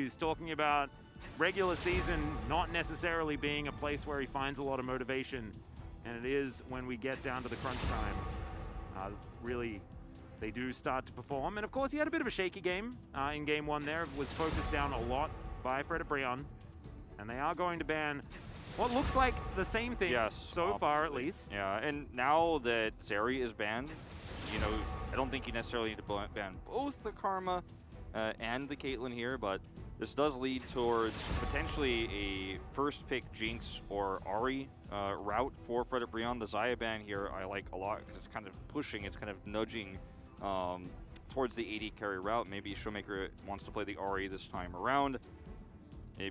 who's talking about regular season not necessarily being a place where he finds a lot of motivation, and it is when we get down to the crunch time. Really, they do start to perform. And of course, he had a bit of a shaky game in game one there. Was focused down a lot by Frederick, and they are going to ban what looks like the same thing so far, at least. Yeah, and now that Zeri is banned, you know, I don't think you necessarily need to ban both the Karma and the Caitlyn here, but this does lead towards potentially a first pick Jinx or Ahri route for Frederick. The Xayah ban here I like a lot because it's kind of pushing, it's kind of nudging towards the AD carry route. Maybe Showmaker wants to play the Ahri this time around.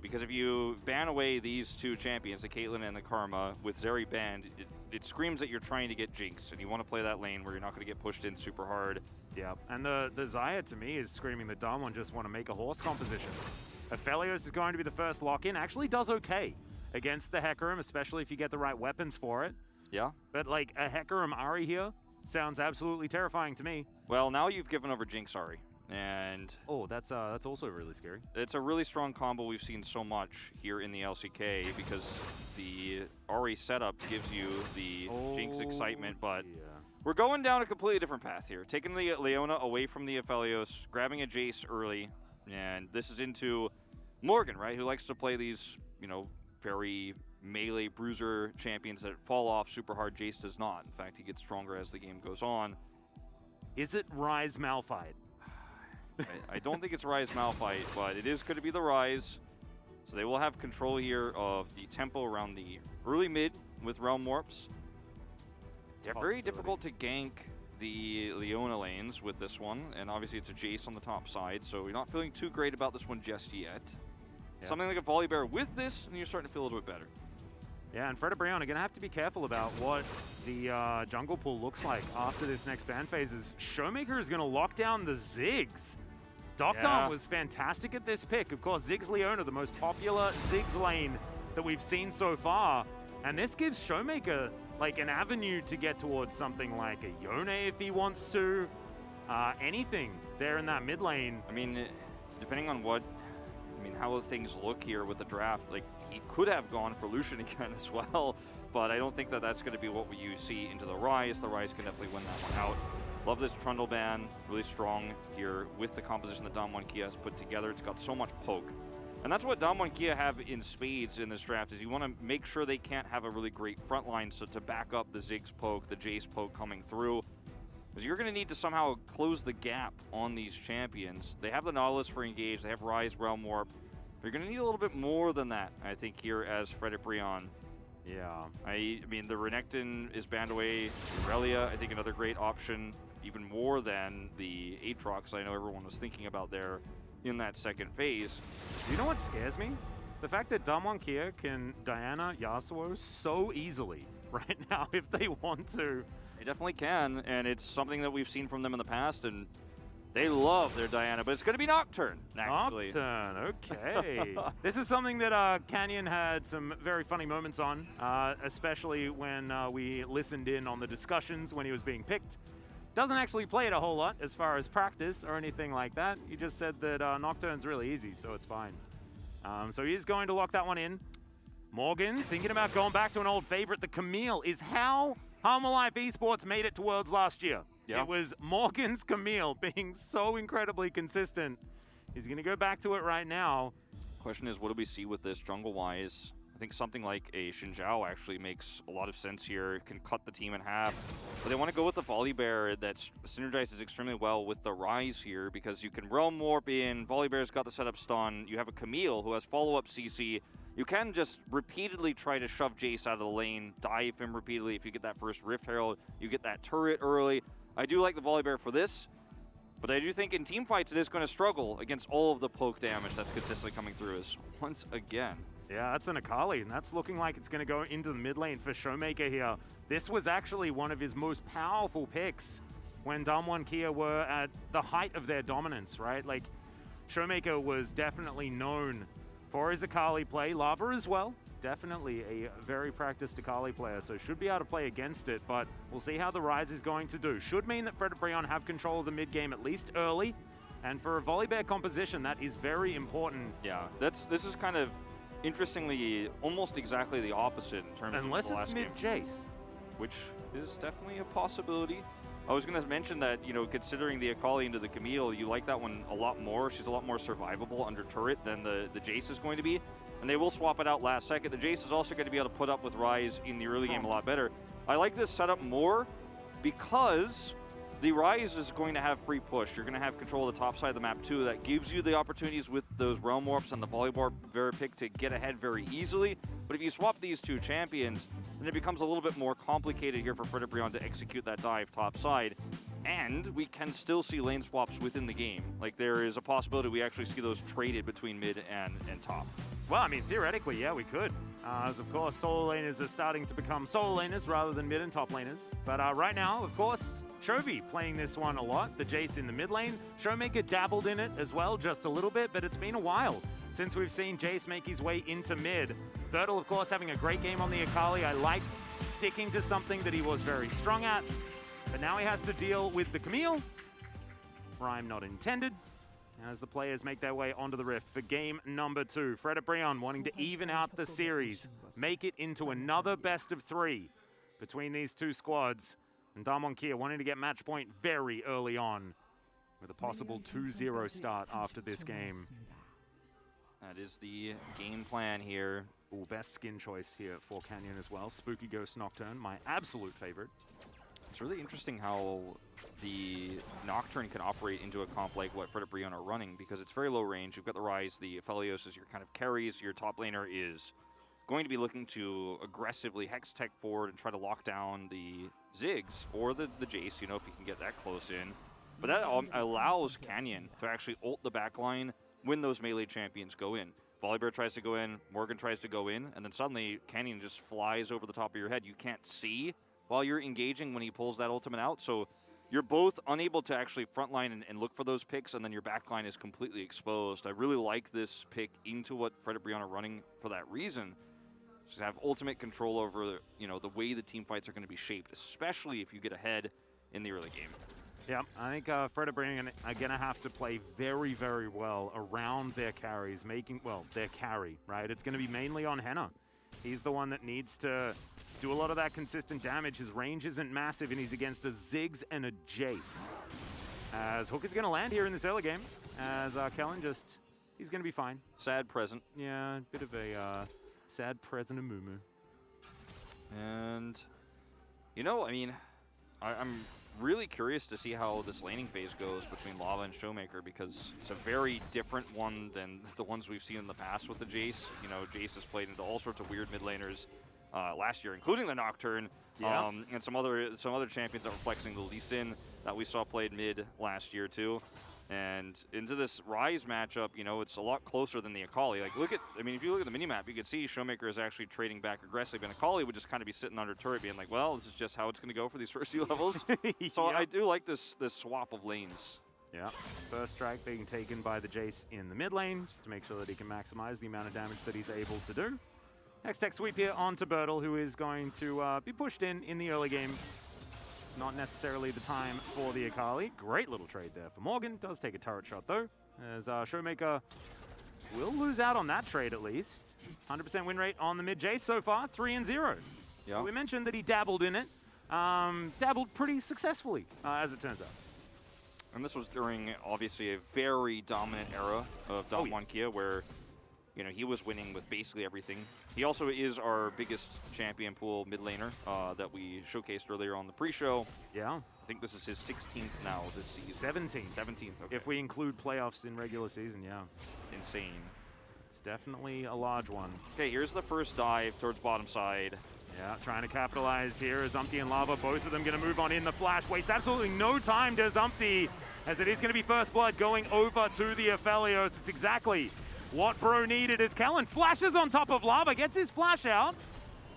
Because if you ban away these two champions, the Caitlyn and the Karma, with Zeri banned, it screams that you're trying to get Jinx, and you want to play that lane where you're not going to get pushed in super hard. Yeah, and the Xayah to me is screaming that Damwon just want to make a horse composition. Aphelios is going to be the first lock-in, actually does okay against the Hecarim, especially if you get the right weapons for it. Yeah. But like a Hecarim Ahri here sounds absolutely terrifying to me. Well, now you've given over Jinx Ahri. And oh, that's also really scary. It's a really strong combo we've seen so much here in the LCK because the Ahri setup gives you the Jinx excitement, but we're going down a completely different path here. Taking the Leona away from the Aphelios, grabbing a Jace early, and this is into Morgan, right, who likes to play these, you know, very melee bruiser champions that fall off super hard. Jace does not. In fact, he gets stronger as the game goes on. Is it Ryze Malphite? I don't think it's Ryze Malphite, but it is going to be the Ryze. So they will have control here of the tempo around the early mid with Realm Warps. They're very difficult to gank the Leona lanes with this one, and obviously it's a Jace on the top side, so you're not feeling too great about this one just yet. Yeah. Something like a Volibear with this, and you're starting to feel a little bit better. Yeah, and Fred and Brianna are going to have to be careful about what the jungle pool looks like after this next ban phase. As Showmaker is going to lock down the Ziggs. Doctor was fantastic at this pick. Of course, Ziggs Leona, the most popular Ziggs lane that we've seen so far. And this gives Showmaker like an avenue to get towards something like a Yone if he wants to. Anything there in that mid lane. I mean, depending on how things look here with the draft, like he could have gone for Lucian again as well, but I don't think that that's going to be what you see into the Ryze. The Ryze can definitely win that one out. Love this Trundle ban, really strong here with the composition that Damwon Kia has put together. It's got so much poke. And that's what Damwon Kia have in spades in this draft, is you want to make sure they can't have a really great front line so to back up the Ziggs poke, the Jace poke coming through. Because you're going to need to somehow close the gap on these champions. They have the Nautilus for engage, they have Ryze, Realm Warp. You're going to need a little bit more than that, I think, here as Frederick Brion. Yeah. I mean, the Renekton is banned away. Aurelia, I think, another great option, even more than the Aatrox I know everyone was thinking about there in that second phase. You know what scares me? The fact that Damwon Kia can Diana Yasuo so easily right now if they want to. They definitely can, and it's something that we've seen from them in the past, and they love their Diana, but it's going to be Nocturne, actually. Nocturne, okay. This is something that Canyon had some very funny moments on, especially when we listened in on the discussions when he was being picked. Doesn't actually play it a whole lot as far as practice or anything like that. He just said that Nocturne's really easy, so it's fine. So he is going to lock that one in. Morgan, thinking about going back to an old favorite, the Camille, is how Harmalife Esports made it to Worlds last year. Yeah. It was Morgan's Camille being so incredibly consistent. He's going to go back to it right now. Question is, what do we see with this jungle-wise? I think something like a Xin Zhao actually makes a lot of sense here. It can cut the team in half. But they want to go with the Volibear that synergizes extremely well with the Ryze here because you can Realm Warp in, Volibear's got the setup stun, you have a Camille who has follow-up CC. You can just repeatedly try to shove Jace out of the lane, dive him repeatedly. If you get that first Rift Herald, you get that turret early. I do like the Volibear for this, but I do think in team fights it is going to struggle against all of the poke damage that's consistently coming through us once again. Yeah, that's an Akali, and that's looking like it's going to go into the mid lane for Showmaker here. This was actually one of his most powerful picks when Damwon Kia were at the height of their dominance, right? Like, Showmaker was definitely known for his Akali play. Lava as well. Definitely a very practiced Akali player, so should be able to play against it, but we'll see how the Ryze is going to do. Should mean that Fred and Brion have control of the mid game at least early. And for a Volibear composition, that is very important. Yeah, this is kind of, interestingly, almost exactly the opposite in terms Unless of the last it's game. mid-Jace. Which is definitely a possibility. I was going to mention that, you know, considering the Akali into the Camille, you like that one a lot more. She's a lot more survivable under turret than the Jace is going to be. And they will swap it out last second. The Jace is also going to be able to put up with Ryze in the early game a lot better. I like this setup more because the Ryze is going to have free push. You're going to have control of the top side of the map too. That gives you the opportunities with those Realm Warps and the Volleyball pick to get ahead very easily. But if you swap these two champions, then it becomes a little bit more complicated here for Frederick to execute that dive top side. And we can still see lane swaps within the game. Like, there is a possibility we actually see those traded between mid and top. Well, I mean, theoretically, yeah, we could. As, of course, solo laners are starting to become solo laners rather than mid and top laners. But right now, of course, Chovy playing this one a lot, the Jace in the mid lane. Showmaker dabbled in it as well, just a little bit, but it's been a while since we've seen Jace make his way into mid. Bertel, of course, having a great game on the Akali. I like sticking to something that he was very strong at. But now he has to deal with the Camille. Rhyme not intended. As the players make their way onto the Rift for game number 2. Frederick wanting to even out the series, make it into another best of 3 between these two squads. And Damwon Kia wanting to get match point very early on with a possible 2-0 start after this game. That is the game plan here. Ooh, best skin choice here for Canyon as well. Spooky Ghost Nocturne, my absolute favorite. It's really interesting how the Nocturne can operate into a comp like what Frederick Brion are running, because it's very low range. You've got the Ryze, the Aphelios as your kind of carries. Your top laner is going to be looking to aggressively hex tech forward and try to lock down the Ziggs or the Jace, you know, if you can get that close in. But that allows Canyon to actually ult the backline when those melee champions go in. Volibear tries to go in, Morgan tries to go in, and then suddenly Canyon just flies over the top of your head. You can't see while you're engaging when he pulls that ultimate out, so you're both unable to actually frontline and look for those picks, and then your backline is completely exposed. I really like this pick into what Frederick Brion are running for that reason. Just have ultimate control over, you know, the way the team fights are going to be shaped, especially if you get ahead in the early game. Yeah, I think Frederick Brion are going to have to play very, very well around their carries, making, well, their carry, right? It's going to be mainly on Henna. He's the one that needs to do a lot of that consistent damage. His range isn't massive, and he's against a Ziggs and a Jace. As Hook is going to land here in this early game, as Kellen just, he's going to be fine. Sad present. Yeah, a bit of a sad present of Mumu. And, you know, I mean, I'm really curious to see how this laning phase goes between Lava and Showmaker, because it's a very different one than the ones we've seen in the past with the Jace. You know, Jace has played into all sorts of weird mid laners last year, including the Nocturne, and some other champions that were flexing the Lee Sin that we saw played mid last year too. And into this Ryze matchup, you know, it's a lot closer than the Akali. Like, I mean, if you look at the minimap, you can see Showmaker is actually trading back aggressively, and Akali would just kind of be sitting under turret being like, well, this is just how it's going to go for these first few levels. So I do like this swap of lanes. Yeah, first strike being taken by the Jace in the mid lane, just to make sure that he can maximize the amount of damage that he's able to do. Next tech sweep here onto Bertel, who is going to be pushed in the early game. Not necessarily the time for the Akali. Great little trade there for Morgan. Does take a turret shot though, as Showmaker will lose out on that trade at least. 100% win rate on the mid Jace so far, 3-0. Yeah. We mentioned that he dabbled in it. Dabbled pretty successfully, as it turns out. And this was during, obviously, a very dominant era of Damwon Kia, where, you know, he was winning with basically everything. He also is our biggest champion pool mid laner that we showcased earlier on the pre-show. Yeah. I think this is his 16th now this season. 17th, okay. If we include playoffs in regular season, yeah. Insane. It's definitely a large one. Okay, here's the first dive towards bottom side. Yeah, trying to capitalize here. Zumpty and Lava, both of them going to move on in the flash. Wastes absolutely no time to Zumpty, as it is going to be first blood going over to the Aphelios. It's exactly what bro needed, as Kellen flashes on top of Lava, gets his flash out,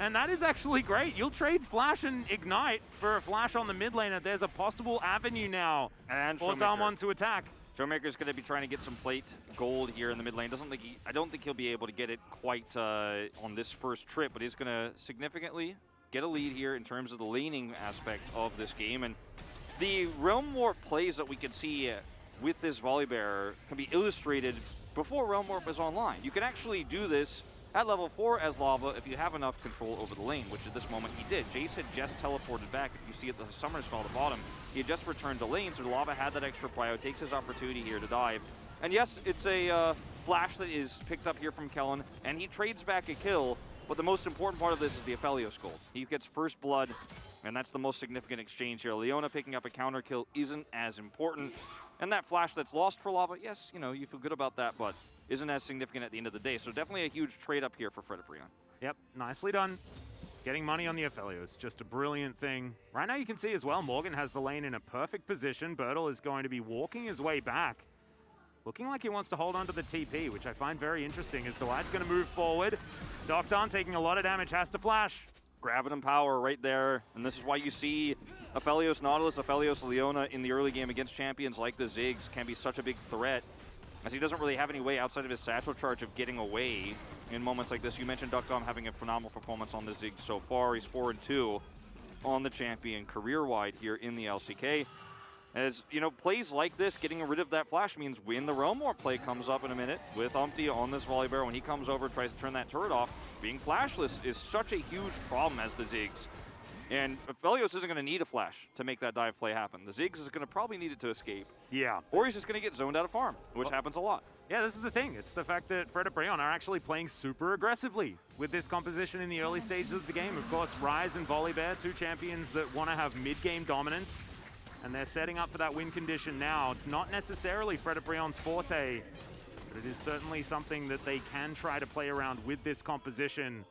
and that is actually great. You'll trade flash and ignite for a flash on the mid lane, and there's a possible avenue now and for Damwon to attack. Showmaker's going to be trying to get some plate gold here in the mid lane. I don't think he'll be able to get it quite on this first trip, but he's going to significantly get a lead here in terms of the laning aspect of this game. And the Realm Warp plays that we could see with this Volibear can be illustrated before Realm Warp is online. You can actually do this at level 4 as Lava if you have enough control over the lane, which at this moment he did. Jace had just teleported back. If you see at the Summer Spell at the bottom, he had just returned to lane, so Lava had that extra prio, takes his opportunity here to dive. And yes, it's a flash that is picked up here from Kellen, and he trades back a kill, but the most important part of this is the Aphelios gold. He gets first blood, and that's the most significant exchange here. Leona picking up a counter kill isn't as important, and that flash that's lost for Lava, yes, you know, you feel good about that, but isn't as significant at the end of the day. So definitely a huge trade up here for Frederibrion. Yep, nicely done. Getting money on the Aphelios, just a brilliant thing. Right now you can see as well, Morgan has the lane in a perfect position. Bertle is going to be walking his way back. Looking like he wants to hold on to the TP, which I find very interesting as Delight's going to move forward. Docton taking a lot of damage, has to flash. Graviton power right there, and this is why you see Aphelios Nautilus, Aphelios Leona in the early game against champions like the Ziggs can be such a big threat, as he doesn't really have any way outside of his satchel charge of getting away in moments like this. You mentioned Docton having a phenomenal performance on the Ziggs so far. He's 4-2 on the champion career-wide here in the LCK. As, you know, plays like this, getting rid of that flash means when the Realm Warp play comes up in a minute with Umpty on this Volibear, when he comes over, tries to turn that turret off, being flashless is such a huge problem as the Ziggs. And Aphelios isn't going to need a flash to make that dive play happen. The Ziggs is going to probably need it to escape. Yeah. Or he's just going to get zoned out of farm, which happens a lot. Yeah, this is the thing. It's the fact that Frederibrion are actually playing super aggressively with this composition in the early stages of the game. Of course, Ryze and Volibear, two champions that want to have mid-game dominance. And they're setting up for that win condition now. It's not necessarily Frederibrion's forte, but it is certainly something that they can try to play around with this composition.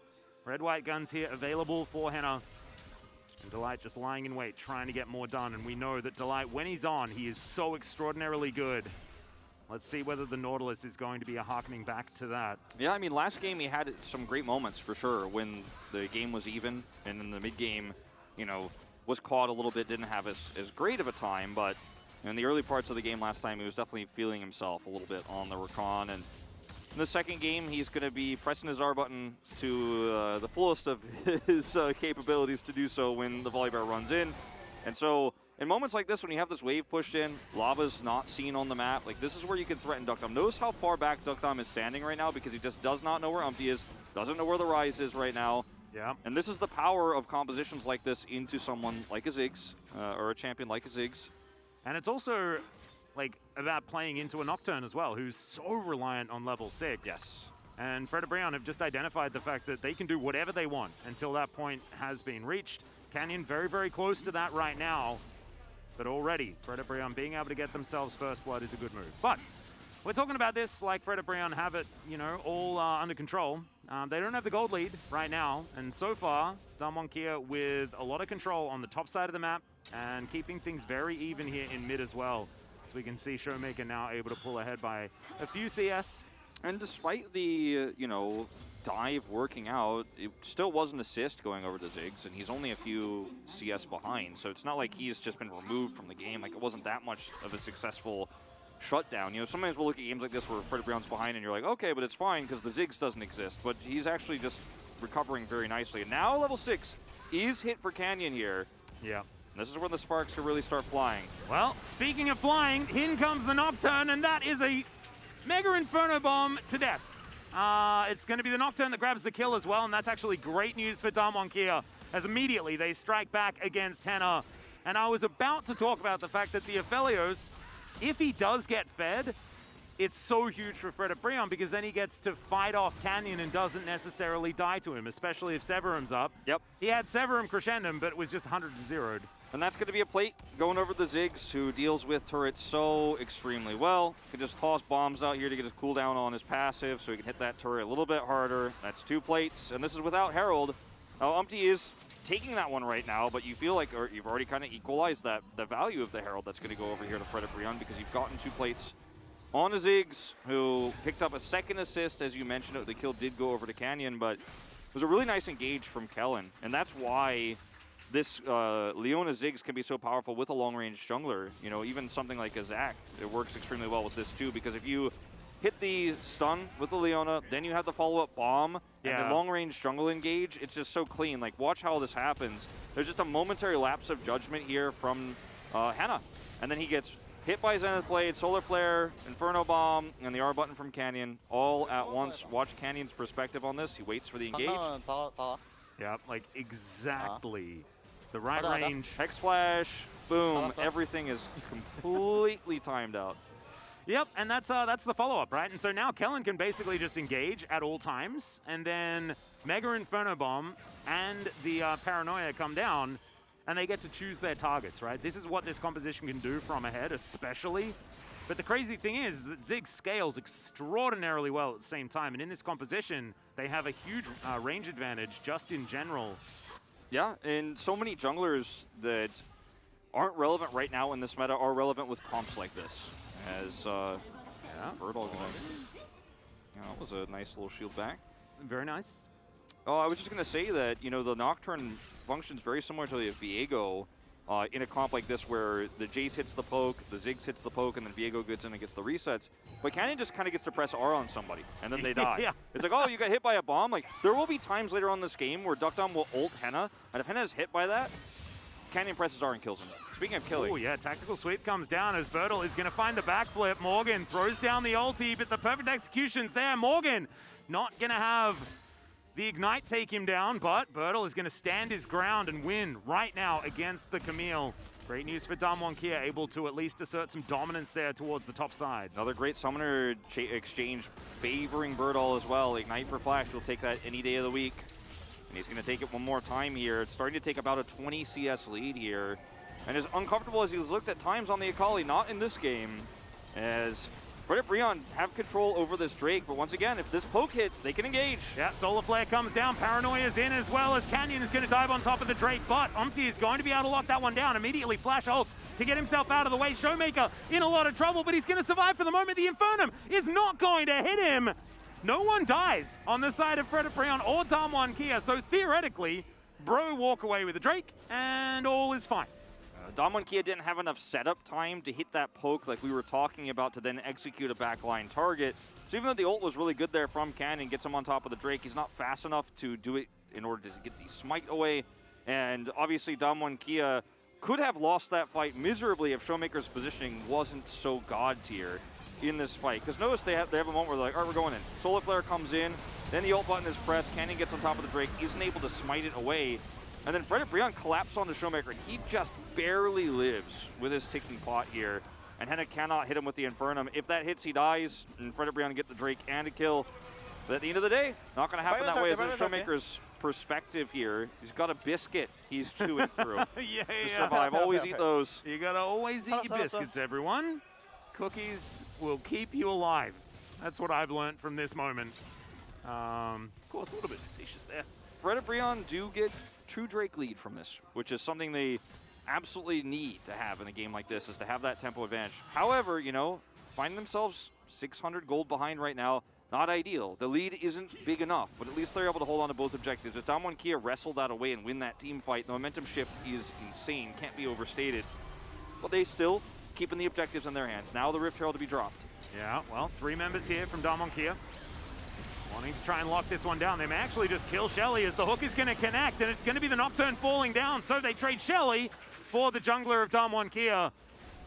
Red-white guns here available for Henna. And Delight just lying in wait, trying to get more done. And we know that Delight, when he's on, he is so extraordinarily good. Let's see whether the Nautilus is going to be a harkening back to that. Yeah, I mean, last game he had some great moments for sure when the game was even, and in the mid-game, you know, was caught a little bit, didn't have as great of a time, but in the early parts of the game last time, he was definitely feeling himself a little bit on the Rakan. And in the second game, he's going to be pressing his R button to the fullest of his capabilities to do so when the Volibear runs in. And so, in moments like this, when you have this wave pushed in, Lava's not seen on the map, like this is where you can threaten Duckdom. Notice how far back Duckdom is standing right now because he just does not know where Umpty is, doesn't know where the Ryze is right now. Yeah. And this is the power of compositions like this into someone like a Ziggs, or a champion like a Ziggs. And it's also like about playing into a Nocturne as well, who's so reliant on level 6. Yes. And Frederibrion have just identified the fact that they can do whatever they want until that point has been reached. Canyon very, very close to that right now. But already, Frederibrion being able to get themselves first blood is a good move. But we're talking about this like Frederibrion have it, you know, all under control. They don't have the gold lead right now, and so far, Dalmonkia with a lot of control on the top side of the map and keeping things very even here in mid as well. So we can see Showmaker now able to pull ahead by a few CS. And despite the, you know, dive working out, it still was an assist going over to Ziggs, and he's only a few CS behind, so it's not like he's just been removed from the game. Like, it wasn't that much of a successful shutdown. You know, sometimes we'll look at games like this where Frederibrion's behind and you're like, okay, but it's fine because the Ziggs doesn't exist. But he's actually just recovering very nicely. And now level 6 is hit for Canyon here. Yeah. And this is where the sparks can really start flying. Well, speaking of flying, in comes the Nocturne, and that is a Mega Inferno Bomb to death. It's going to be the Nocturne that grabs the kill as well, and that's actually great news for Dalmonkia, as immediately they strike back against Henna. And I was about to talk about the fact that the Aphelios, if he does get fed, it's so huge for Frederibrion because then he gets to fight off Canyon and doesn't necessarily die to him, especially if Severum's up. Yep. He had Severum crescendum, but it was just 100-0'd. And that's going to be a plate going over the Ziggs, who deals with turrets so extremely well. Can just toss bombs out here to get his cooldown on his passive so he can hit that turret a little bit harder. That's 2 plates, and this is without Herald. Now, Umpty is taking that one right now, but you feel like you've already kind of equalized the value of the Herald that's going to go over here to Frederibrion because you've gotten 2 plates on a Ziggs, who picked up a second assist. As you mentioned, the kill did go over to Canyon, but it was a really nice engage from Kellen, and that's why this Leona Ziggs can be so powerful with a long-range jungler. You know, even something like a Zac, it works extremely well with this too, because if you hit the stun with the Leona, then you have the follow-up bomb, and the long-range jungle engage, it's just so clean. Like, watch how this happens. There's just a momentary lapse of judgment here from Henna, and then he gets hit by Zenith Blade, Solar Flare, Inferno Bomb, and the R button from Canyon all at once. Watch Canyon's perspective on this. He waits for the engage. Yeah, like exactly the right range. Hex Flash, boom, everything is completely timed out. Yep, and that's the follow-up, right? And so now Kellen can basically just engage at all times, and then Mega Inferno Bomb and the Paranoia come down, and they get to choose their targets, right? This is what this composition can do from ahead, especially. But the crazy thing is that Zig scales extraordinarily well at the same time, and in this composition, they have a huge range advantage just in general. Yeah, and so many junglers that aren't relevant right now in this meta are relevant with comps like this. As Birdall gonna, that was a nice little shield back. Very nice. Oh, I was just gonna say that the Nocturne functions very similar to the Viego in a comp like this, where the Jace hits the poke, the Ziggs hits the poke, and then Viego gets in and gets the resets. But Canyon just kind of gets to press R on somebody, and then they die. Yeah. It's like, oh, you got hit by a bomb. Like there will be times later on in this game where Duckdom will ult Henna, and if Henna is hit by that, Canyon presses R and kills him. Speaking of killing. Oh yeah, tactical sweep comes down as Birdall is going to find the backflip. Morgan throws down the ulti, but the perfect execution's there. Morgan not going to have the ignite take him down, but Birdall is going to stand his ground and win right now against the Camille. Great news for Damwon Kia, able to at least assert some dominance there towards the top side. Another great summoner exchange favoring Birdall as well. Ignite for Flash, he'll take that any day of the week. And he's going to take it one more time here. It's starting to take about a 20 CS lead here. And as uncomfortable as he's looked at times on the Akali, not in this game, as Fredit Breon have control over this Drake. But once again, if this poke hits, they can engage. Yeah, Solar Flare comes down. Paranoia's in as well as Canyon is going to dive on top of the Drake. But Umpty is going to be able to lock that one down. Immediately Flash ults to get himself out of the way. Showmaker in a lot of trouble, but he's going to survive for the moment. The Infernum is not going to hit him. No one dies on the side of Fredit Breon or Damwon Kia. So theoretically, Bro walk away with the Drake and all is fine. Damwon Kia didn't have enough setup time to hit that poke like we were talking about to then execute a backline target. So even though the ult was really good there from Canyon, gets him on top of the Drake, he's not fast enough to do it in order to get the smite away. And obviously Damwon Kia could have lost that fight miserably if Showmaker's positioning wasn't so god tier in this fight. Because notice they have a moment where they're like, all right, we're going in. Solar Flare comes in, then the ult button is pressed, Canyon gets on top of the Drake, isn't able to smite it away. And then Fredit Breon collapsed onto Showmaker. He just barely lives with his ticking pot here. And Henna cannot hit him with the Infernum. If that hits, he dies. And Fredit Breon get the Drake and a kill. But at the end of the day, not going to happen that way. As Showmaker's perspective here, he's got a biscuit he's chewing through to survive. Always eat those. You got to always eat your biscuits, everyone. Cookies will keep you alive. That's what I've learned from this moment. Of course, a little bit facetious there. Fredit Breon do get true Drake lead from this, which is something they absolutely need to have in a game like this, is to have that tempo advantage. However, find themselves 600 gold behind right now. Not ideal. The lead isn't big enough, but at least they're able to hold on to both objectives. If Damwon Kia wrestle that away and win that team fight, the momentum shift is insane, can't be overstated. But they still keeping the objectives in their hands. Now the Rift Herald to be dropped. Yeah, well, 3 members here from Damwon Kia. Wanting to try and lock this one down. They may actually just kill Shelly as the hook is going to connect, and it's going to be the Nocturne falling down. So they trade Shelly for the jungler of Damwon Kia.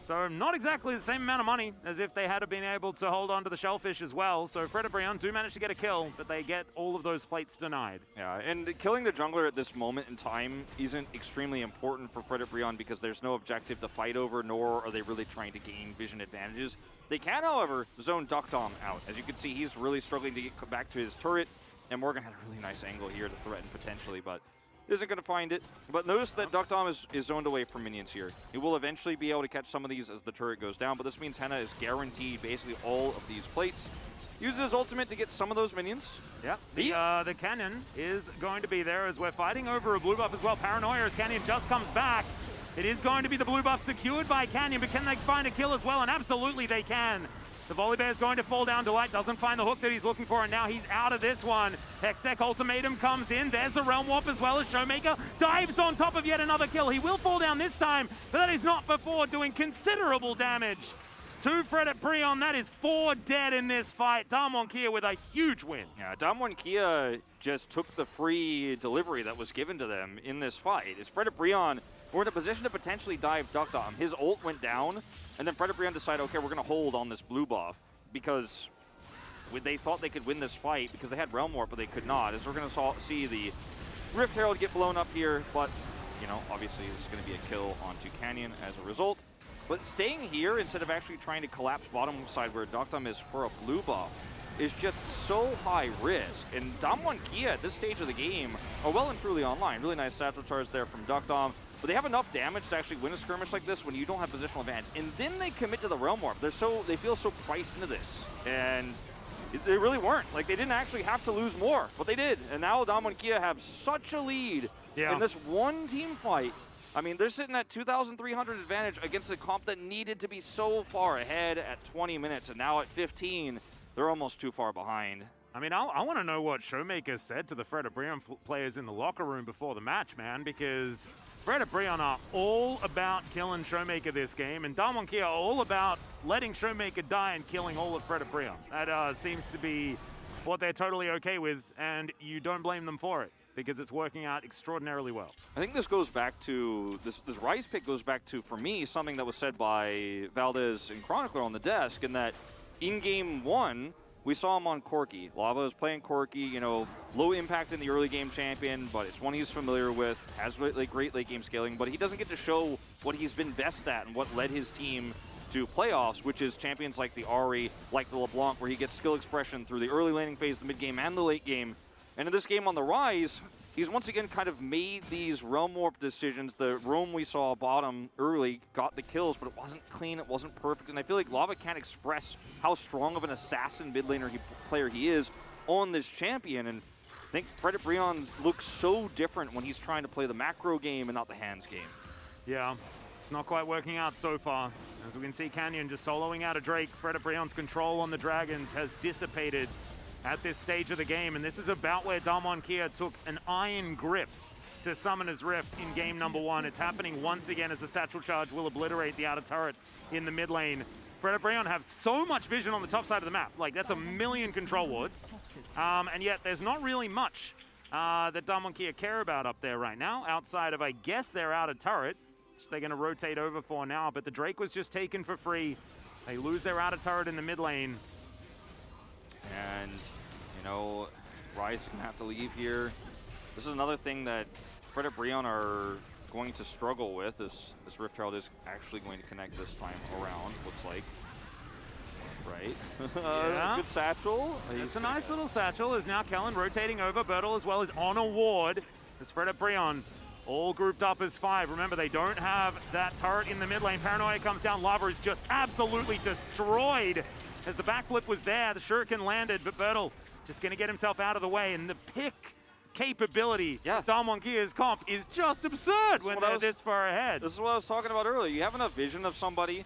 So not exactly the same amount of money as if they had been able to hold on to the Shellfish as well. So Fredit Breon do manage to get a kill, but they get all of those plates denied. Yeah, and killing the jungler at this moment in time isn't extremely important for Fredit Breon because there's no objective to fight over, nor are they really trying to gain vision advantages. They can, however, zone Duckdom out. As you can see, he's really struggling to get back to his turret, and Morgan had a really nice angle here to threaten potentially, but isn't going to find it. But notice that Duckdom is zoned away from minions here. He will eventually be able to catch some of these as the turret goes down, but this means Henna is guaranteed basically all of these plates. Uses his ultimate to get some of those minions. Yeah, the cannon is going to be there as we're fighting over a blue buff as well. Paranoia as Canyon just comes back. It is going to be the blue buff secured by Canyon, but can they find a kill as well? And absolutely they can. The Volley Bear is going to fall down. Delight doesn't find the hook that he's looking for, and now he's out of this one. Hextech Ultimatum comes in. There's the Realm Warp as well as Showmaker dives on top of yet another kill. He will fall down this time, but that is not before doing considerable damage to Fredit Breon. That is 4 dead in this fight. Damwon Kia with a huge win. Yeah, Damwon Kia just took the free delivery that was given to them in this fight. As Fredit Breon were in a position to potentially dive Duckdom. His ult went down, And then Frederick Brion decided, okay, we're going to hold on this blue buff because they thought they could win this fight because they had Realm Warp, but they could not. As we're going to see the Rift Herald get blown up here, but, you know, obviously this is going to be a kill onto Canyon as a result. But staying here instead of actually trying to collapse bottom side where Doctom is for a blue buff is just so high risk. And Damwon Kia at this stage of the game are well and truly online. Really nice satchel charge there from Doctom. But they have enough damage to actually win a skirmish like this when you don't have positional advantage. And then they commit to the Realm Warp. They feel so priced into this. And they really weren't. Like, they didn't actually have to lose more, but they did. And now Damwon Kia have such a lead in this one team fight. I mean, they're sitting at 2,300 advantage against a comp that needed to be so far ahead at 20 minutes. And now at 15, they're almost too far behind. I mean, I want to know what Showmaker said to the Frederick Brion players in the locker room before the match, man, because Frederick Brion are all about killing Showmaker this game, and Damwon Kia are all about letting Showmaker die and killing all of Frederick Brion. That seems to be what they're totally okay with, and you don't blame them for it, because it's working out extraordinarily well. I think this goes back to, this Rise pick goes back to, for me, something that was said by Valdez and Chronicler on the desk, in that in Game 1, we saw him on Corki. Lava is playing Corki, you know, low impact in the early game champion, but it's one he's familiar with, has like great late game scaling, but he doesn't get to show what he's been best at and what led his team to playoffs, which is champions like the Ahri, like the LeBlanc, where he gets skill expression through the early laning phase, the mid game, and the late game. And in this game on the Rise, he's once again kind of made these Realm Warp decisions. The roam we saw bottom early got the kills, but it wasn't clean, it wasn't perfect, and I feel like Lava can't express how strong of an assassin mid laner player he is on this champion, and I think Frederick Brion looks so different when he's trying to play the macro game and not the hands game. Yeah, it's not quite working out so far. As we can see, Canyon just soloing out a Drake. Frederick Brion's control on the Dragons has dissipated at this stage of the game, and this is about where Damwon Kia took an iron grip to Summoner's Rift in game number 1. It's happening once again as the Satchel Charge will obliterate the outer turret in the mid lane. Frederick Brion have so much vision on the top side of the map. Like, that's a million control wards. And yet there's not really much that Damwon Kia care about up there right now, outside of, I guess, their outer turret, which they're going to rotate over for now. But the Drake was just taken for free. They lose their outer turret in the mid lane. And, you know, Rise is going to have to leave here. This is another thing that Frederick Brion are going to struggle with. This Rift Herald is actually going to connect this time around, looks like. Right. Yeah. Good satchel. It's a nice little satchel. Is now Kellen rotating over. Bertel as well is on a ward. As Frederick Brion all grouped up as 5. Remember, they don't have that turret in the mid lane. Paranoia comes down. Lava is just absolutely destroyed. As the backflip was there, the shuriken landed, but Bertel just going to get himself out of the way. And the pick capability of Damwon Kia's comp is just absurd when they're this far ahead. This is what I was talking about earlier. You have enough vision of somebody,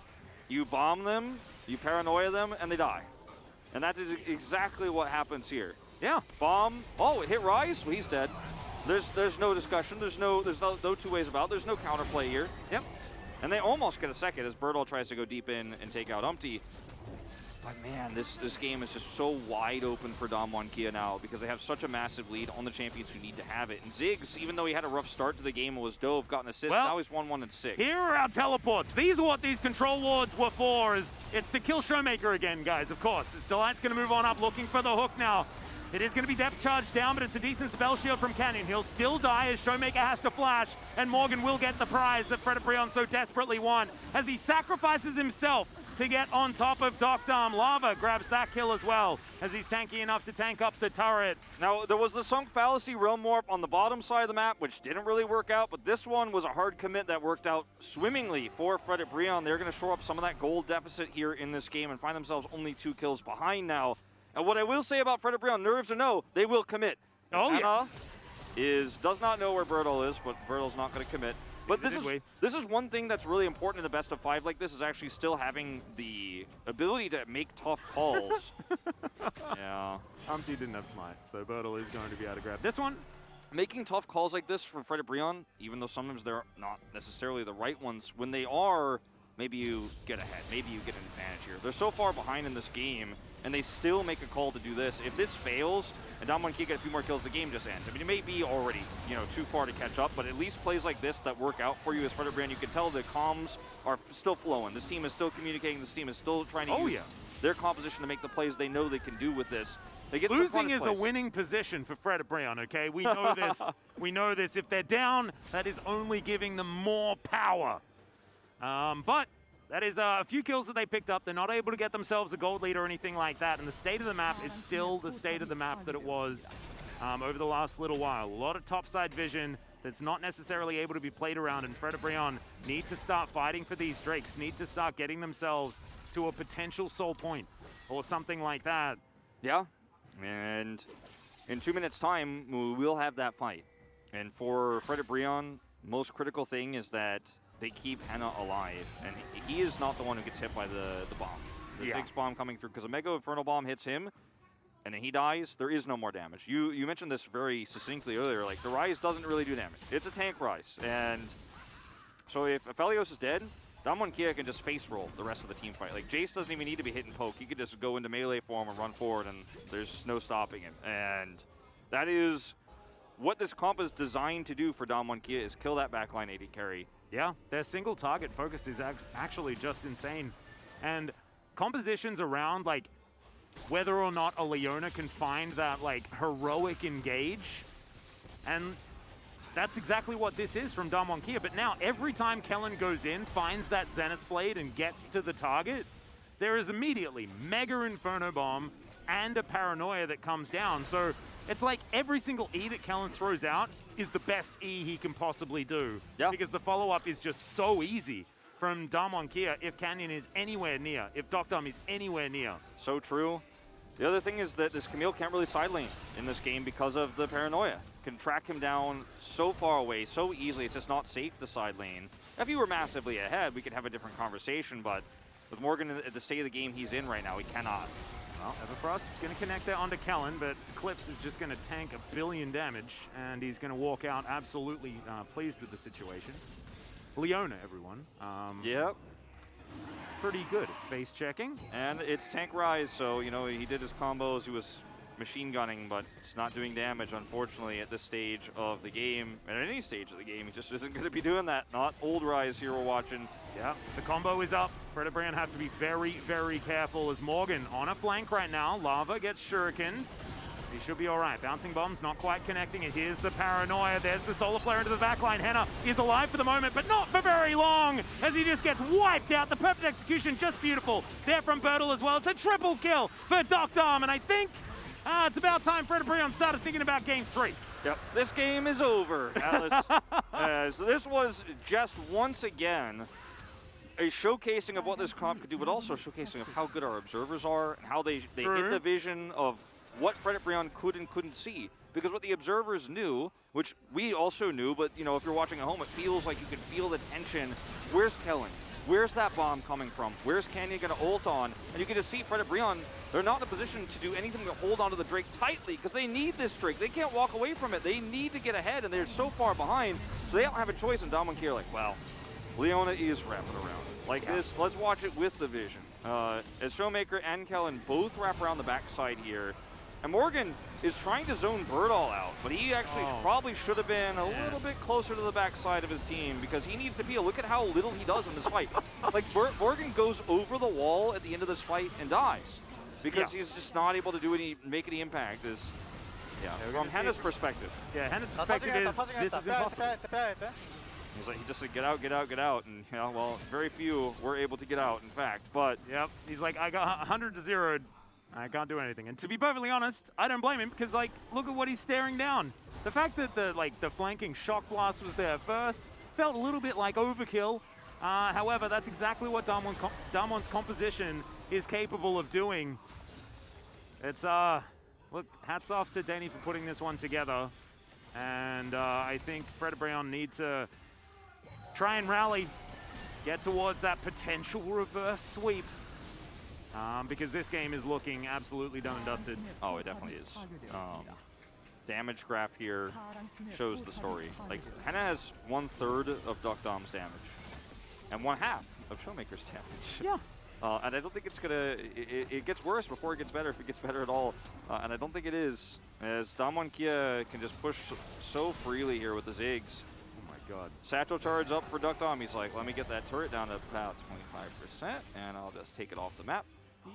you bomb them, you paranoia them, and they die. And that is exactly what happens here. Yeah. Bomb. Oh, it hit Rise. Well, he's dead. There's no discussion. There's no two ways about it. There's no counterplay here. Yep. And they almost get a second as Bertel tries to go deep in and take out Umpty. But man, this game is just so wide open for Damwon Kia now because they have such a massive lead on the champions who need to have it. And Ziggs, even though he had a rough start to the game and was dove, got an assist, now he's 1-1 and 6. Here are our teleports. These are what these control wards were for. It's to kill Showmaker again, guys, of course. Delight's going to move on up, looking for the hook now. It is going to be depth charged down, but it's a decent spell shield from Canyon. He'll still die as Showmaker has to flash, and Morgan will get the prize that Frederick Brion so desperately won as he sacrifices himself to get on top of Doctom. Lava grabs that kill as well, as he's tanky enough to tank up the turret. Now, there was the Sunk Fallacy Realm Warp on the bottom side of the map, which didn't really work out, but this one was a hard commit that worked out swimmingly for Frederick Brion. They're going to shore up some of that gold deficit here in this game and find themselves only 2 kills behind now. And what I will say about Frederick Brion, nerves or no, they will commit. Oh, Anna does not know where Bertel is, but Bertel's not going to commit. But this is one thing that's really important in a best of 5 like this, is actually still having the ability to make tough calls. Yeah. Umpty didn't have smite, so Bertel is going to be able to grab this one. Making tough calls like this for Frederick Brion, even though sometimes they're not necessarily the right ones, when they are, maybe you get ahead, maybe you get an advantage here. They're so far behind in this game, and they still make a call to do this. If this fails, and Damwon Kia get a few more kills, the game just ends. I mean, it may be already, too far to catch up, but at least plays like this that work out for you as Frederick Brion, you can tell the comms are still flowing. This team is still communicating. This team is still trying to use their composition to make the plays they know they can do with this. They get losing is a winning position for Fred Brion, okay? We know this. We know this. If they're down, that is only giving them more power. But that is a few kills that they picked up. They're not able to get themselves a gold lead or anything like that. And the state of the map is still the state of the map that it was over the last little while. A lot of topside vision that's not necessarily able to be played around. And Fred Brion need to start fighting for these Drakes, need to start getting themselves to a potential soul point or something like that. Yeah, and in 2 minutes' time, we will have that fight. And for Fred Brion, most critical thing is that they keep Henna alive, and he is not the one who gets hit by the bomb. There's Zig's bomb coming through, because a Mega Infernal Bomb hits him, and then he dies, there is no more damage. You mentioned this very succinctly earlier, like, the Rise doesn't really do damage. It's a tank Rise, and so if Aphelios is dead, Damwon Kia can just face roll the rest of the team fight. Like, Jace doesn't even need to be hit and poke. He could just go into melee form and run forward, and there's no stopping him. And that is what this comp is designed to do for Damwon Kia, is kill that backline AD carry. Yeah, their single target focus is actually just insane. And compositions around, like, whether or not a Leona can find that, like, heroic engage. And that's exactly what this is from Damwon Kia. But now, every time Kellen goes in, finds that Zenith Blade and gets to the target, there is immediately Mega Inferno Bomb and a Paranoia that comes down. So it's like every single E that Kellen throws out is the best E he can possibly do. Yeah. Because the follow-up is just so easy from Damwon Kia if Canyon is anywhere near, if Dokdom is anywhere near. So true. The other thing is that this Camille can't really side lane in this game because of the Paranoia. Can track him down so far away, so easily, it's just not safe to side lane. If he were massively ahead, we could have a different conversation, but with Morgan at the state of the game he's in right now, he cannot. Well, Everfrost is going to connect there onto Kellen, but Clips is just going to tank 1 billion damage, and he's going to walk out absolutely pleased with the situation. Leona, everyone. Yep. Pretty good at face checking. And it's tank Rise, so, you know, he did his combos, he was machine gunning, but it's not doing damage, unfortunately, at this stage of the game. At any stage of the game, he just isn't going to be doing that. Not old Rise here we're watching. Yeah, the combo is up. Fred Brion have to be very, very careful as Morgan on a flank right now. Lava gets shuriken. He should be all right. Bouncing bombs, not quite connecting it. Here's the Paranoia. There's the Solar Flare into the backline. Henna is alive for the moment, but not for very long, as he just gets wiped out. The perfect execution, just beautiful. There from Bertle as well. It's a triple kill for Dokdom, and I think it's about time Fred Brion started thinking about Game 3. Yep, this game is over, Atlas. So this was just once again a showcasing of what this comp could do, but also showcasing of how good our observers are and how they hit the vision of what Fred Brion could and couldn't see. Because what the observers knew, which we also knew, but you know, if you're watching at home, it feels like you can feel the tension. Where's Kellen? Where's that bomb coming from? Where's Canyon going to ult on? And you can just see Fred Brion, they're not in a position to do anything to hold onto the Drake tightly because they need this Drake. They can't walk away from it. They need to get ahead, and they're so far behind, so they don't have a choice. And Damwon Kia are like, well, Leona is wrapping around. Like this, let's watch it with the vision. As Showmaker and Kellen both wrap around the backside here, and Morgan is trying to zone Birdall out, but he actually probably should have been a little bit closer to the backside of his team because he needs to peel. Look at how little he does in this fight. Like, Morgan goes over the wall at the end of this fight and dies because he's just not able to make any impact. From Henna's perspective. Yeah, Henna's perspective is this is impossible. He's like, he just said, get out, get out, get out. And, you know, well, very few were able to get out, in fact. But, yep, he's like, I got 100 to 0. I can't do anything. And to be perfectly honest, I don't blame him because, like, look at what he's staring down. The fact that the flanking shock blast was there first felt a little bit like overkill. However, that's exactly what Damwon's composition is capable of doing. It's, look, hats off to Danny for putting this one together. And I think Fred Brion need to try and rally, get towards that potential reverse sweep. Because this game is looking absolutely done and dusted. Oh, it definitely is. Damage graph here shows the story. Like, Henna has 1/3 of Dokdom's damage and 1/2 of Showmaker's damage. Yeah. And I don't think it's gonna. It gets worse before it gets better, if it gets better at all. And I don't think it is, as Damwon Kia can just push so freely here with the Ziggs. Oh my God. Satchel charge up for Duck Dom. He's like, let me get that turret down to about 25%, and I'll just take it off the map.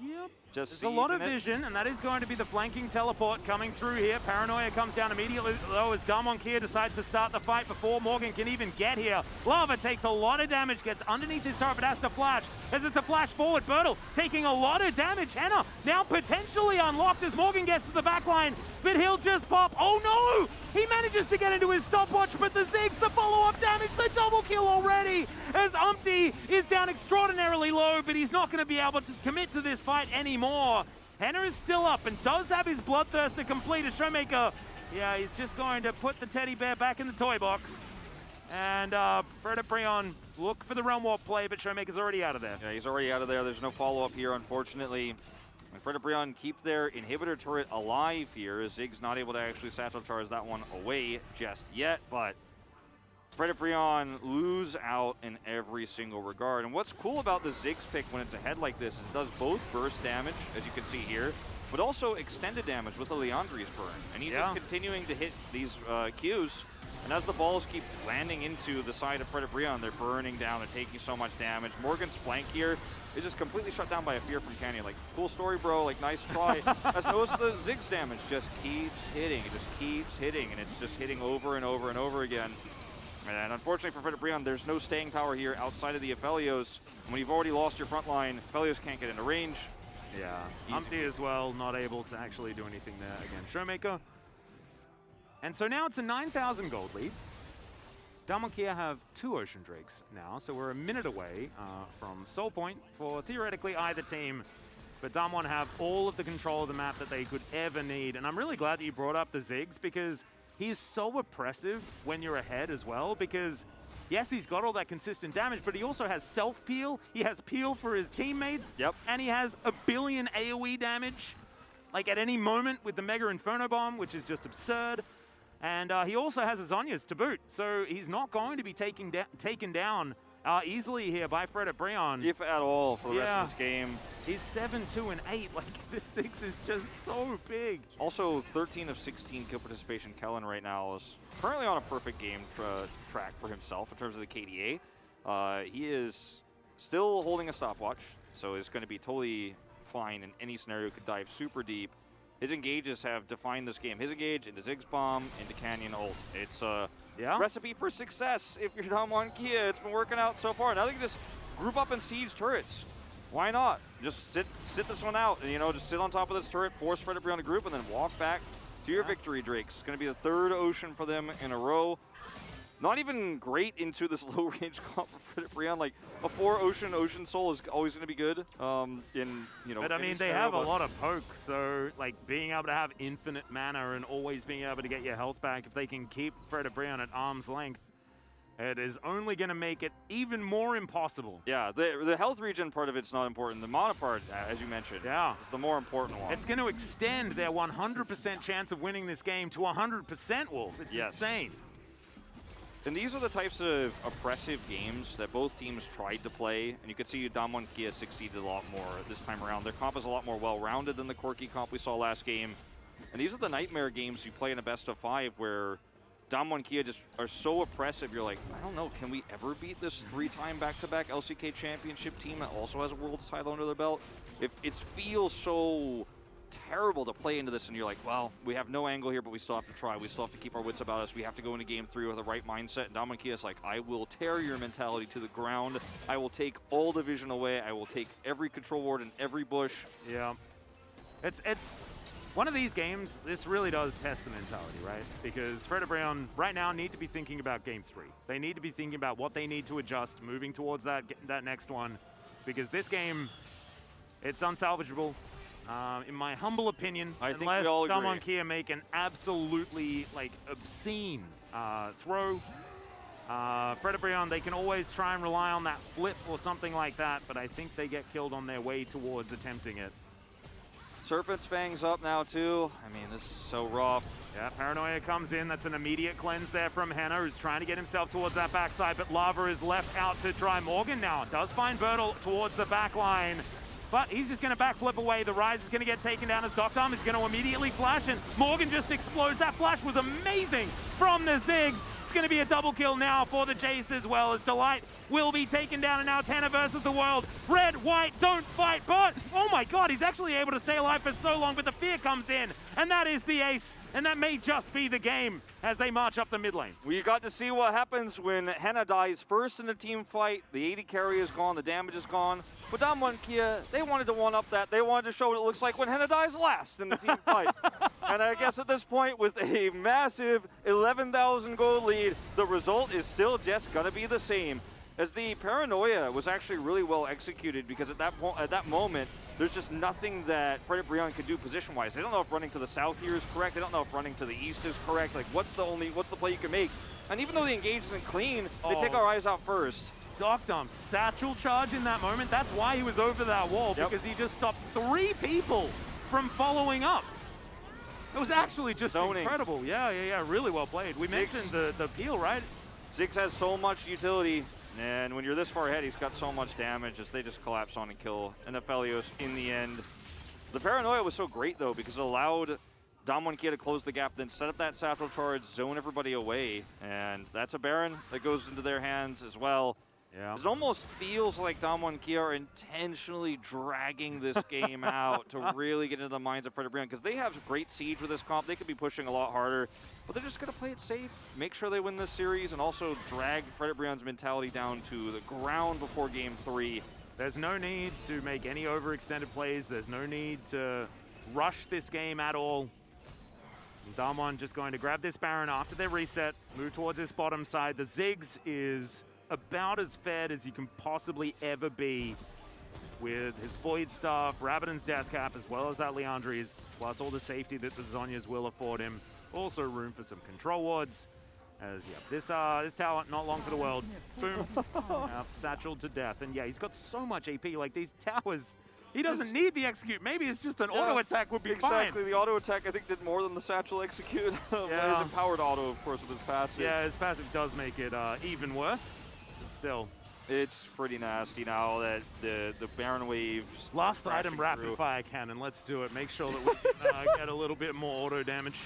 Yep. Just There's a lot of vision, and that is going to be the flanking teleport coming through here. Paranoia comes down immediately, though, as Darmonkia decides to start the fight before Morgan can even get here. Lava takes a lot of damage, gets underneath his turret, but has to flash. As it's a flash forward, Bertle taking a lot of damage. Henna now potentially unlocked as Morgan gets to the back line, but he'll just pop. Oh no! He manages to get into his stopwatch, but the Ziggs, the follow-up damage, the double kill already, as Umpty is down extraordinarily low, but he's not going to be able to commit to this fight anymore. Henna is still up and does have his Bloodthirst to complete. As Showmaker, yeah, he's just going to put the teddy bear back in the toy box. And Predaprion look for the Realm Warp play, but Showmaker's already out of there. Yeah, he's already out of there. There's no follow-up here, unfortunately. And Predaprion keep their inhibitor turret alive here. Ziggs not able to actually satchel charge that one away just yet, but Predaprion lose out in every single regard. And what's cool about the Ziggs pick when it's ahead like this is it does both burst damage, as you can see here, but also extended damage with the Leandri's burn. And he's just continuing to hit these Qs. And as the balls keep landing into the side of Predaprion, they're burning down, they're taking so much damage. Morgan's flank here is just completely shut down by a fear from Canyon. Like, cool story, bro, like, nice try. As most of the Ziggs damage just keeps hitting, it just keeps hitting, and it's just hitting over and over and over again. And unfortunately for Predaprion, there's no staying power here outside of the Aphelios. When you've already lost your front line, Aphelios can't get into range. Yeah, Umpty as well, not able to actually do anything there again. Showmaker. And so now it's a 9,000 gold lead. Darmonkia have 2 Ocean Drakes now, so we're a minute away from Soul Point for theoretically either team. But Damwon have all of the control of the map that they could ever need. And I'm really glad that you brought up the Ziggs, because he is so oppressive when you're ahead as well, because yes, he's got all that consistent damage, but he also has self-peel, he has peel for his teammates, and he has a billion AoE damage, like at any moment with the Mega Inferno Bomb, which is just absurd. And he also has his Zhonya's to boot, so he's not going to be taken down easily here by Predaprion. If at all, for the rest of this game. He's 7-2-8. Like, this 6 is just so big. Also, 13 of 16 kill participation. Kellen right now is currently on a perfect game track for himself in terms of the KDA. He is still holding a stopwatch, so it's going to be totally fine in any scenario. Could dive super deep. His engages have defined this game. His engage into Ziggs Bomb, into Canyon ult. It's a recipe for success if you're Darmonkia. It's been working out so far. Now they can just group up and siege turrets. Why not? Just sit this one out, and just sit on top of this turret, force Predaprion to group, and then walk back to your victory, Drakes. It's going to be the 3rd Ocean for them in a row. Not even great into this low-range comp for Predaprion. Like, a 4 Ocean Soul is always going to be good. But I mean, they have a lot of poke, so like being able to have infinite mana and always being able to get your health back, if they can keep Predaprion at arm's length, it is only going to make it even more impossible. Yeah, the health regen part of it's not important. The mana part, as you mentioned, is the more important one. It's going to extend their 100% chance of winning this game to 100%, Wolf. It's insane. And these are the types of oppressive games that both teams tried to play, and you could see Darmonkia succeeded a lot more this time around. Their comp is a lot more well-rounded than the quirky comp we saw last game. And these are the nightmare games you play in a best-of-5 where Darmonkia just are so oppressive, you're like, I don't know, can we ever beat this 3-time back-to-back LCK championship team that also has a world's title under their belt? It feels so terrible to play into this, and you're like, well, we have no angle here, but we still have to try. We still have to keep our wits about us. We have to go into game 3 with the right mindset. And Darmonkia is like, I will tear your mentality to the ground. I will take all the vision away. I will take every control ward and every bush. Yeah. It's one of these games, this really does test the mentality, right? Because Predaprion right now need to be thinking about game 3. They need to be thinking about what they need to adjust moving towards that next one. Because this game, it's unsalvageable. In my humble opinion, unless Darmonkia make an absolutely obscene throw, Predaprion, they can always try and rely on that flip or something like that, but I think they get killed on their way towards attempting it. Serpent's Fang's up now too. I mean, this is so rough. Yeah, Paranoia comes in. That's an immediate cleanse there from Henna, who's trying to get himself towards that backside, but Lava is left out to try. Morgan now does find Bertle towards the back line. But he's just going to backflip away. The Rise is going to get taken down as Doctorm is going to immediately flash, and Morgan just explodes. That flash was amazing from the Ziggs. It's going to be a double kill now for the Jace as well, as Delight will be taken down, and now it's Hannah versus the world. Red, white, don't fight, but oh my god, he's actually able to stay alive for so long, but the fear comes in, and that is the ace, and that may just be the game as they march up the mid lane. We got to see what happens when Hannah dies first in the team fight. The 80 carry is gone, the damage is gone. But Damwon Kia, they wanted to one-up that. They wanted to show what it looks like when Hannah dies last in the team fight. And I guess at this point, with a massive 11,000 gold lead, the result is still just gonna be the same. As the paranoia was actually really well executed, because at that moment, there's just nothing that Frederick Brion could do position-wise. They don't know if running to the south here is correct. They don't know if running to the east is correct. Like, what's the play you can make? And even though the engage isn't clean, they take our eyes out first. Dr. satchel charge in that moment. That's why he was over that wall, because he just stopped 3 people from following up. It was actually just incredible. Yeah, really well played. We mentioned the peel, right? Ziggs has so much utility. And when you're this far ahead, he's got so much damage as they just collapse on and kill Aphelios in the end. The paranoia was so great, though, because it allowed Damwon Kia to close the gap, then set up that satchel charge, zone everybody away. And that's a Baron that goes into their hands as well. Yeah. It almost feels like Damwon Kia are intentionally dragging this game out to really get into the minds of Frederick Brion, because they have great siege with this comp. They could be pushing a lot harder, but they're just going to play it safe, make sure they win this series, and also drag Frederick Brion's mentality down to the ground before Game 3. There's no need to make any overextended plays. There's no need to rush this game at all. Damwon just going to grab this Baron after their reset, move towards this bottom side. The Ziggs is about as fed as you can possibly ever be, with his Void Staff, Rabadon's Death Cap, as well as that Leandri's, plus all the safety that the Zhonya's will afford him. Also room for some control wards, as this tower, not long for the world. Boom. Satchel to death. And yeah, he's got so much AP, like these towers, he doesn't need the execute. Maybe it's just an auto attack would be fine. Exactly, the auto attack I think did more than the satchel execute. His empowered auto, of course, with his passive. Yeah, his passive does make it even worse. Still, it's pretty nasty now that the Baron waves. Last item, rapid fire cannon. Let's do it. Make sure that we can get a little bit more auto damage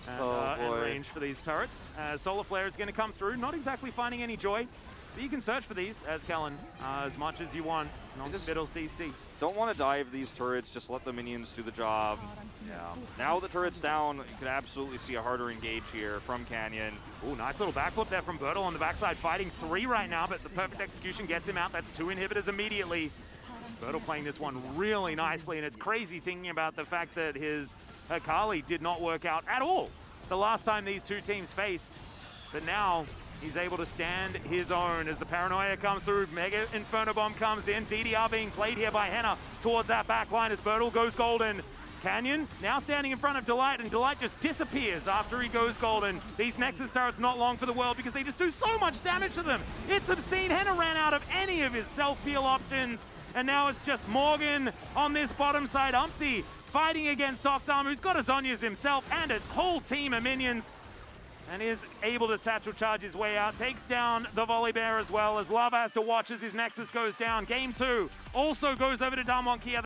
and range for these turrets. Solar Flare is going to come through. Not exactly finding any joy, but you can search for these as Kellen as much as you want. Non middle CC. Don't want to dive these turrets. Just let the minions do the job. Yeah. Now the turret's down, you could absolutely see a harder engage here from Canyon. Ooh, nice little backflip there from Bertel on the backside, fighting 3 right now, but the perfect execution gets him out. That's 2 inhibitors immediately. Bertel playing this one really nicely, and it's crazy thinking about the fact that his Akali did not work out at all the last time these two teams faced. But now he's able to stand his own as the paranoia comes through. Mega Inferno Bomb comes in. DDR being played here by Henna towards that back line as Bertel goes golden. Canyon now standing in front of Delight, and Delight just disappears after he goes golden. These Nexus turrets not long for the world because they just do so much damage to them. It's obscene. Henna ran out of any of his self-heal options, and now it's just Morgan on this bottom side. Umpty fighting against Tokdam, who's got his Zhonya's himself and a whole team of minions, and is able to satchel charge his way out. Takes down the Volley Bear as well, as Lava has to watch as his Nexus goes down. Game 2 also goes over to Damwon Kia.